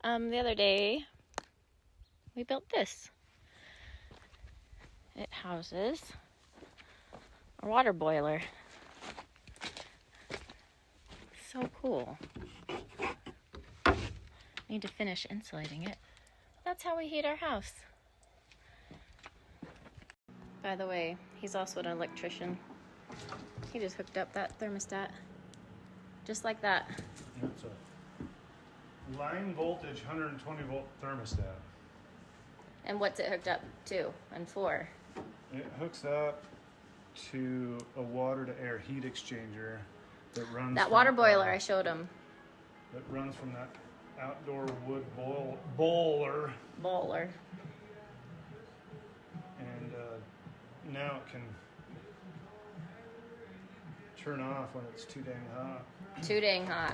The other day, we built this. It houses a water boiler. So cool. Need to finish insulating it. That's how we heat our house. By the way, he's also an electrician. He just hooked up that thermostat. Just like that. It's a line voltage 120 volt thermostat. And what's it hooked up to and for? It hooks up to a water to air heat exchanger that runs That from, water boiler I showed him. that runs from that outdoor wood boiler, Bowler. and now it can turn off when it's too dang hot. Too dang hot.